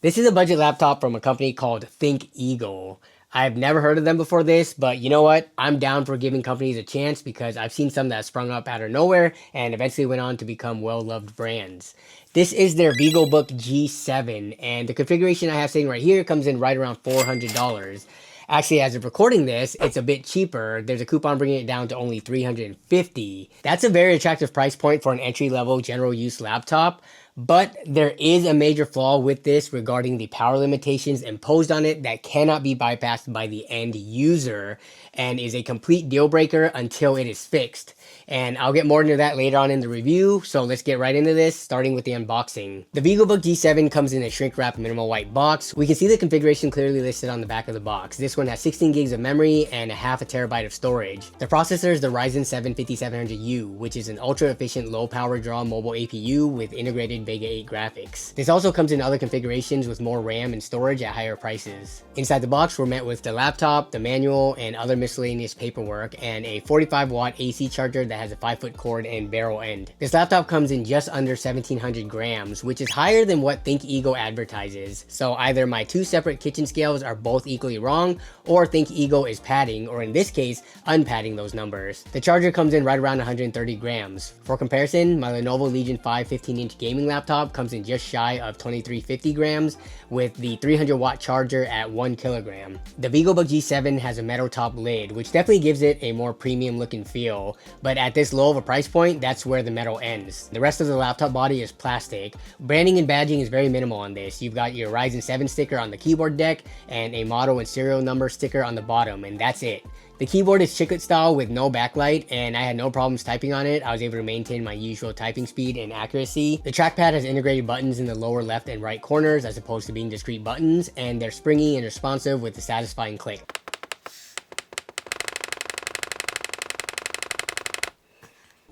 This is a budget laptop from a company called ThinkEagle. I've never heard of them before this, but you know what? I'm down for giving companies a chance because I've seen some that sprung up out of nowhere and eventually went on to become well-loved brands. This is their Vigobook G7, and the configuration I have sitting right here comes in right around $400. Actually, as of recording this, it's a bit cheaper. There's a coupon bringing it down to only $350. That's a very attractive price point for an entry-level general use laptop. But there is a major flaw with this regarding the power limitations imposed on it that cannot be bypassed by the end user and is a complete deal breaker until it is fixed. And I'll get more into that later on in the review, so let's get right into this, starting with the unboxing. The Vigobook G7 comes in a shrink-wrap minimal white box. We can see the configuration clearly listed on the back of the box. This one has 16 gigs of memory and a half a terabyte of storage. The processor is the Ryzen 7 5700U, which is an ultra-efficient low-power draw mobile APU with integrated Vega 8 graphics. This also comes in other configurations with more RAM and storage at higher prices. Inside the box, we're met with the laptop, the manual, and other miscellaneous paperwork, and a 45-watt AC charger that has a 5-foot cord and barrel end. This laptop comes in just under 1700 grams, which is higher than what ThinkEagle advertises. So either my two separate kitchen scales are both equally wrong, or ThinkEagle is padding, or in this case, unpadding those numbers. The charger comes in right around 130 grams. For comparison, my Lenovo Legion 5 15-inch gaming laptop comes in just shy of 2350 grams, with the 300-watt charger at 1 kilogram. The Vigobook G7 has a metal top lid, which definitely gives it a more premium look and feel, but at this low of a price point, that's where the metal ends. The rest of the laptop body is plastic. Branding and badging is very minimal on this. You've got your Ryzen 7 sticker on the keyboard deck and a model and serial number sticker on the bottom, and that's it. The keyboard is chiclet style with no backlight, and I had no problems typing on it. I was able to maintain my usual typing speed and accuracy. The trackpad has integrated buttons in the lower left and right corners as opposed to being discrete buttons, and they're springy and responsive with a satisfying click.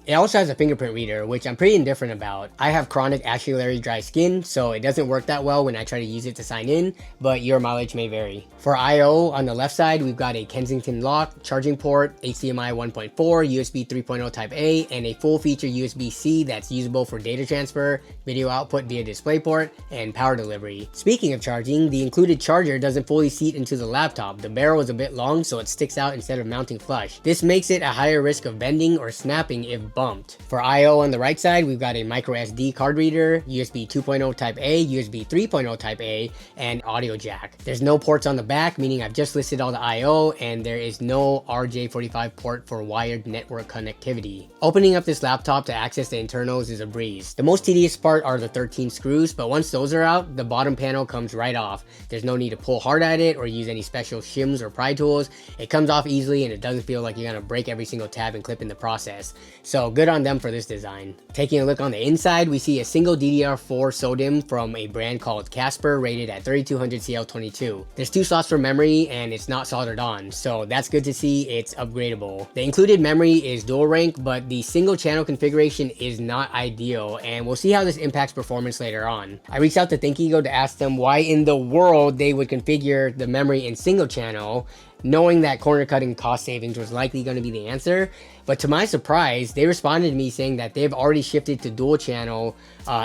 It also has a fingerprint reader, which I'm pretty indifferent about. I have chronic axillary dry skin, so it doesn't work that well when I try to use it to sign in, but your mileage may vary. For I/O, on the left side, we've got a Kensington lock, charging port, HDMI 1.4, USB 3.0 Type A, and a full-feature USB-C that's usable for data transfer, video output via DisplayPort, and power delivery. Speaking of charging, the included charger doesn't fully seat into the laptop. The barrel is a bit long, so it sticks out instead of mounting flush. This makes it a higher risk of bending or snapping if bumped. For I/O on the right side, we've got a micro SD card reader, USB 2.0 Type A, USB 3.0 Type A, and audio jack. There's no ports on the back, meaning I've just listed all the I/O, and there is no RJ45 port for wired network connectivity. Opening up this laptop to access the internals is a breeze. The most tedious part are the 13 screws, but once those are out, the bottom panel comes right off. There's no need to pull hard at it or use any special shims or pry tools. It comes off easily, and it doesn't feel like you're gonna break every single tab and clip in the process. So good on them for this design. Taking a look on the inside, we see a single DDR4 SODIMM from a brand called Casper, rated at 3200 CL22. There's 2 slots for memory, and it's not soldered on, so that's good to see. It's upgradable. The included memory is dual rank, but the single channel configuration is not ideal, and we'll see how this impacts performance later on. I reached out to ThinkEagle to ask them why in the world they would configure the memory in single channel, knowing that corner cutting cost savings was likely going to be the answer. But to my surprise, they responded to me saying that they've already shifted to dual channel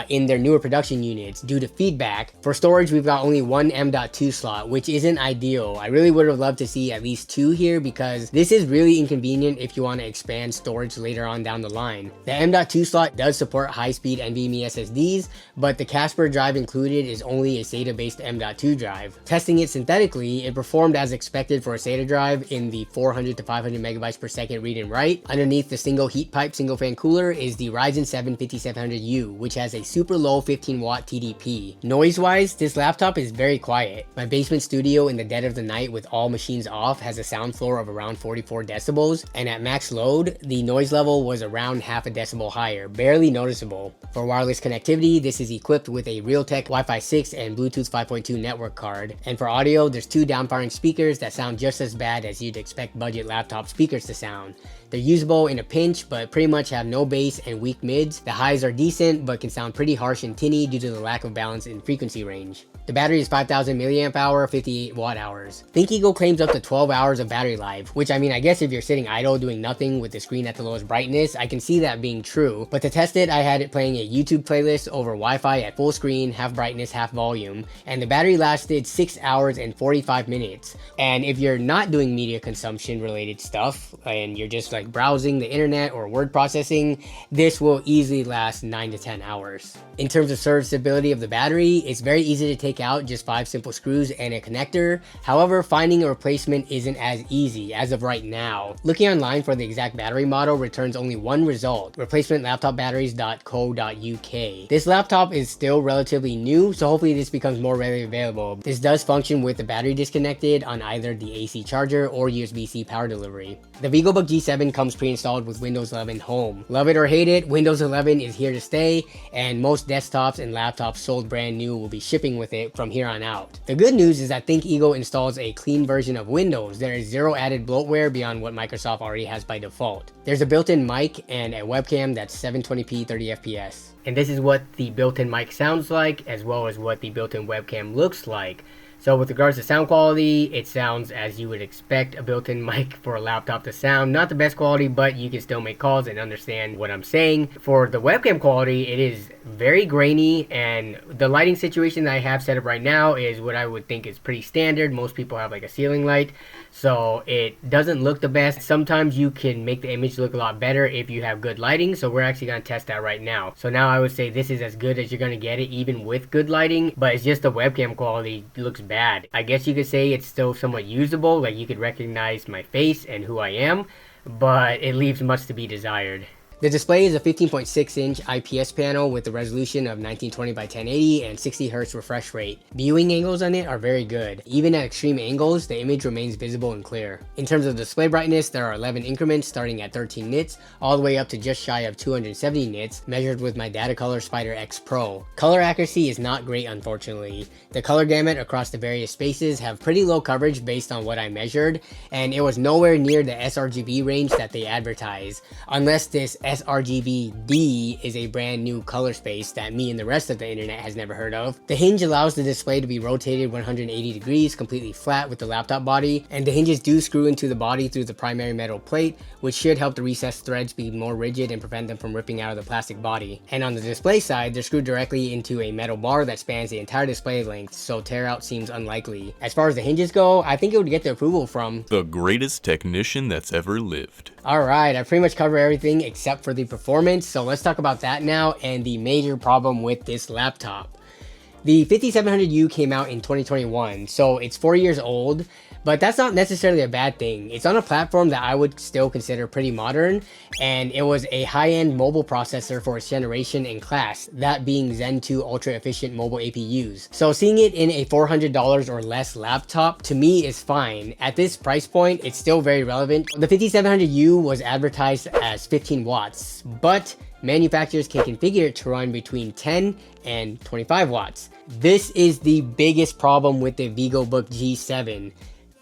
in their newer production units due to feedback. For storage, we've got only one M.2 slot, which isn't ideal. I really would have loved to see at least 2 here because this is really inconvenient if you want to expand storage later on down the line. The M.2 slot does support high-speed NVMe SSDs, but the Casper drive included is only a SATA-based M.2 drive. Testing it synthetically, it performed as expected for a SATA drive in the 400 to 500 megabytes per second read and write. Underneath the single heat pipe single fan cooler is the Ryzen 7 5700U, which has a super low 15-watt TDP. Noise-wise, this laptop is very quiet. My basement studio in the dead of the night with all machines off has a sound floor of around 44 decibels, and at max load, the noise level was around half a decibel higher, barely noticeable. For wireless connectivity, this is equipped with a Realtek Wi-Fi 6 and Bluetooth 5.2 network card. And for audio, there's 2 downfiring speakers that sound just as bad as you'd expect budget laptop speakers to sound. They're usable in a pinch, but pretty much have no bass and weak mids. The highs are decent, but can sound pretty harsh and tinny due to the lack of balance in frequency range. The battery is 5000 milliamp hour, 58 watt hours. ThinkEagle claims up to 12 hours of battery life, which I mean, I guess if you're sitting idle doing nothing with the screen at the lowest brightness, I can see that being true. But to test it, I had it playing a YouTube playlist over Wi-Fi at full screen, half brightness, half volume, and the battery lasted 6 hours and 45 minutes. And if you're not doing media consumption related stuff, and you're just like browsing the internet or word processing, this will easily last 9 to 10 hours. In terms of serviceability of the battery, it's very easy to take out, just 5 simple screws and a connector. However, finding a replacement isn't as easy as of right now. Looking online for the exact battery model returns only one result: replacementlaptopbatteries.co.uk. This laptop is still relatively new, so hopefully this becomes more readily available. This does function with the battery disconnected on either the AC charger or USB-C power delivery. The Vigobook G7 comes pre-installed with Windows 11 Home. Love it or hate it, Windows 11 is here to stay, and most desktops and laptops sold brand new will be shipping with it from here on out. The good news is that ThinkEagle installs a clean version of Windows. There is zero added bloatware beyond what Microsoft already has by default. There's a built-in mic and a webcam that's 720p 30fps. And this is what the built-in mic sounds like, as well as what the built-in webcam looks like. So with regards to sound quality, it sounds as you would expect a built-in mic for a laptop to sound. Not the best quality, but you can still make calls and understand what I'm saying. For the webcam quality, it is very grainy, and the lighting situation that I have set up right now is what I would think is pretty standard. Most people have like a ceiling light, so it doesn't look the best. Sometimes you can make the image look a lot better if you have good lighting, so we're actually going to test that right now. So now I would say this is as good as you're going to get it even with good lighting, but it's just the webcam quality looks bad. I guess you could say it's still somewhat usable, like you could recognize my face and who I am, but it leaves much to be desired. The display is a 15.6 inch IPS panel with a resolution of 1920 by 1080 and 60 Hz refresh rate. Viewing angles on it are very good. Even at extreme angles, the image remains visible and clear. In terms of display brightness, there are 11 increments starting at 13 nits, all the way up to just shy of 270 nits, measured with my Datacolor Spider X Pro. Color accuracy is not great, unfortunately. The color gamut across the various spaces have pretty low coverage based on what I measured, and it was nowhere near the sRGB range that they advertise, unless this sRGB-D is a brand new color space that me and the rest of the internet has never heard of. The hinge allows the display to be rotated 180 degrees completely flat with the laptop body, and the hinges do screw into the body through the primary metal plate, which should help the recessed threads be more rigid and prevent them from ripping out of the plastic body. And on the display side, they're screwed directly into a metal bar that spans the entire display length, so tear out seems unlikely. As far as the hinges go, I think it would get the approval from the greatest technician that's ever lived. Alright, I pretty much covered everything except for the performance, so let's talk about that now and the major problem with this laptop. The 5700U came out in 2021, so it's 4 years old, but that's not necessarily a bad thing. It's on a platform that I would still consider pretty modern, and it was a high-end mobile processor for its generation and class, that being Zen 2 ultra-efficient mobile APUs. So seeing it in a $400 or less laptop, to me, is fine. At this price point, it's still very relevant. The 5700U was advertised as 15 watts, but manufacturers can configure it to run between 10 and 25 watts. This is the biggest problem with the Vigobook G7.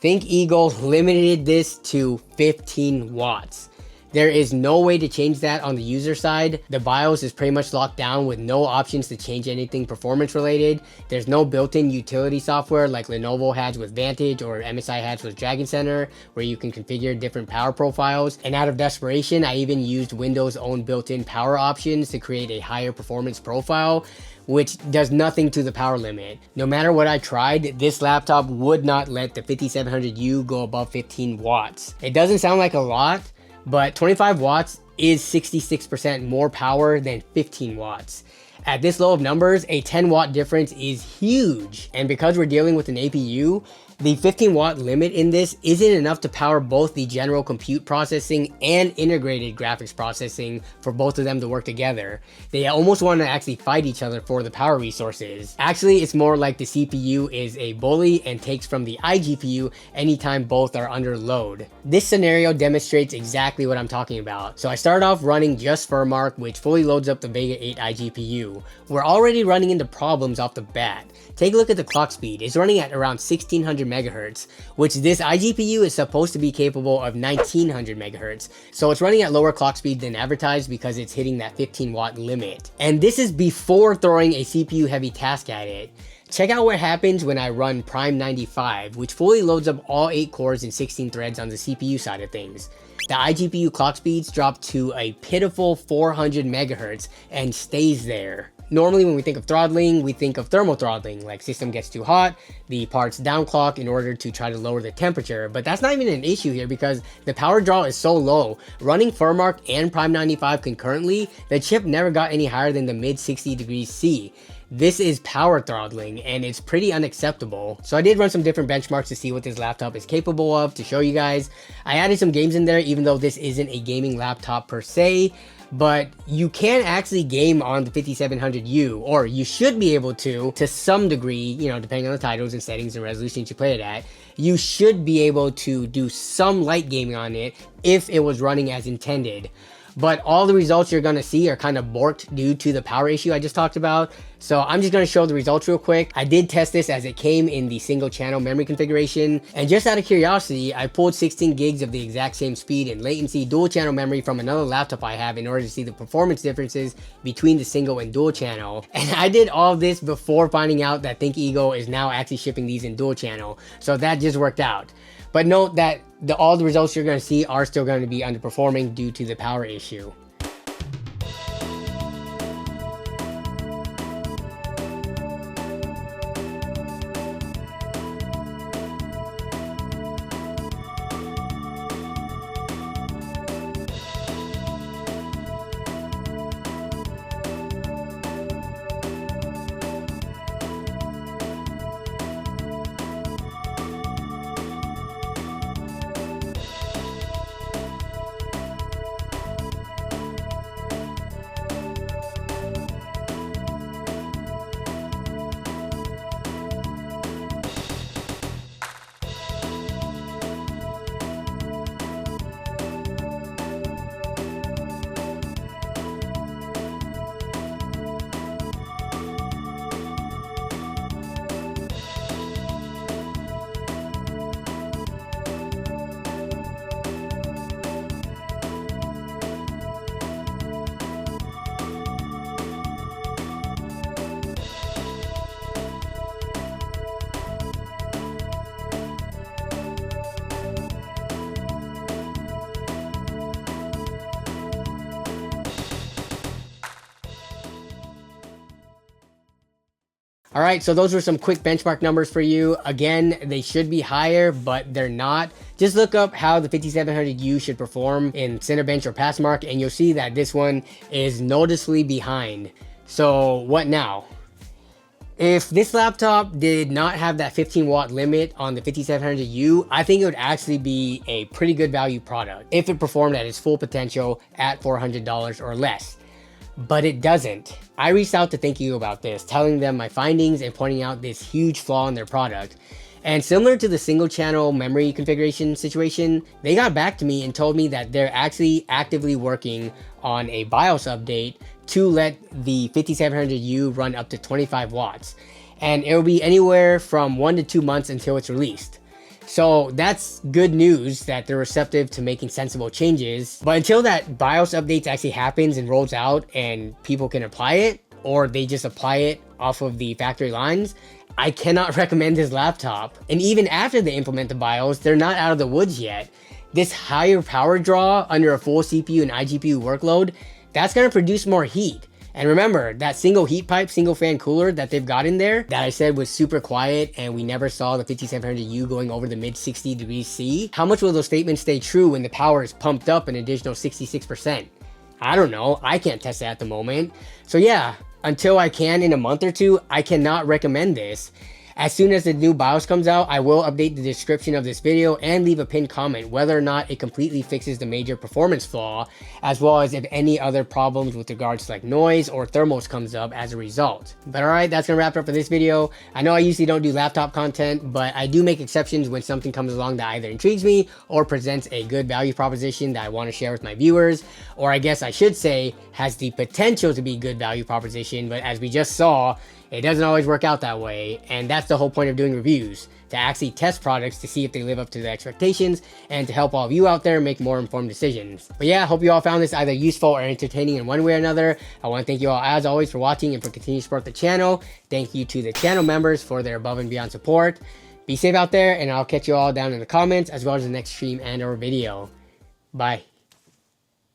ThinkEagle limited this to 15 watts. There is no way to change that on the user side. The BIOS is pretty much locked down with no options to change anything performance related. There's no built-in utility software like Lenovo has with Vantage or MSI has with Dragon Center, where you can configure different power profiles. And out of desperation, I even used Windows' own built-in power options to create a higher performance profile, which does nothing to the power limit. No matter what I tried, this laptop would not let the 5700U go above 15 watts. It doesn't sound like a lot, but 25 watts is 66% more power than 15 watts. At this low of numbers, a 10 watt difference is huge. And because we're dealing with an APU, the 15 watt limit in this isn't enough to power both the general compute processing and integrated graphics processing for both of them to work together. They almost want to actually fight each other for the power resources. Actually, it's more like the CPU is a bully and takes from the iGPU anytime both are under load. This scenario demonstrates exactly what I'm talking about. So I start off running just Furmark, which fully loads up the Vega 8 iGPU. We're already running into problems off the bat. Take a look at the clock speed. It's running at around 1600 megahertz, which this iGPU is supposed to be capable of 1900 megahertz. So it's running at lower clock speed than advertised because it's hitting that 15 watt limit. And this is before throwing a CPU heavy task at it. Check out what happens when I run Prime 95, which fully loads up all 8 cores and 16 threads on the CPU side of things. The iGPU clock speeds drop to a pitiful 400 megahertz and stays there. Normally when we think of throttling, we think of thermal throttling, like system gets too hot, the parts downclock in order to try to lower the temperature, but that's not even an issue here because the power draw is so low. Running Firmark and Prime 95 concurrently, the chip never got any higher than the mid 60 degrees C. This is power throttling and it's pretty unacceptable. So I did run some different benchmarks to see what this laptop is capable of to show you guys. I added some games in there even though this isn't a gaming laptop per se, but you can actually game on the 5700U, or you should be able to some degree, you know, depending on the titles and settings and resolutions you play it at. You should be able to do some light gaming on it if it was running as intended. But all the results you're gonna see are kind of borked due to the power issue I just talked about. So I'm just gonna show the results real quick. I did test this as it came in the single channel memory configuration. And just out of curiosity, I pulled 16 gigs of the exact same speed and latency dual channel memory from another laptop I have in order to see the performance differences between the single and dual channel. And I did all this before finding out that ThinkEagle is now actually shipping these in dual channel. So that just worked out. But note that all the results you're going to see are still going to be underperforming due to the power issue. All right, so those were some quick benchmark numbers for you. Again, they should be higher, but they're not. Just look up how the 5700U should perform in Cinebench or Passmark, and you'll see that this one is noticeably behind. So what now? If this laptop did not have that 15 watt limit on the 5700U, I think it would actually be a pretty good value product if it performed at its full potential at $400 or less. But it doesn't. I reached out to ThinkEagle about this, telling them my findings and pointing out this huge flaw in their product. And similar to the single channel memory configuration situation, they got back to me and told me that they're actually actively working on a BIOS update to let the 5700U run up to 25 watts. And it will be anywhere from 1 to 2 months until it's released. So that's good news that they're receptive to making sensible changes. But until that BIOS update actually happens and rolls out and people can apply it, or they just apply it off of the factory lines, I cannot recommend this laptop. And even after they implement the BIOS, they're not out of the woods yet. This higher power draw under a full CPU and iGPU workload, that's gonna produce more heat. And remember, that single heat pipe, single fan cooler that they've got in there that I said was super quiet and we never saw the 5700U going over the mid 60 degrees C. How much will those statements stay true when the power is pumped up an additional 66%? I don't know. I can't test that at the moment. So yeah, until I can in a month or two, I cannot recommend this. As soon as the new BIOS comes out, I will update the description of this video and leave a pinned comment whether or not it completely fixes the major performance flaw, as well as if any other problems with regards to like noise or thermals comes up as a result. But alright, that's gonna wrap it up for this video. I know I usually don't do laptop content, but I do make exceptions when something comes along that either intrigues me or presents a good value proposition that I want to share with my viewers, or I guess I should say has the potential to be a good value proposition, but as we just saw, it doesn't always work out that way, and that's the whole point of doing reviews, to actually test products to see if they live up to the expectations and to help all of you out there make more informed decisions. But yeah, I hope you all found this either useful or entertaining in one way or another. I want to thank you all as always for watching and for continuing to support the channel. Thank you to the channel members for their above and beyond support. Be safe out there, and I'll catch you all down in the comments as well as the next stream and or video. Bye.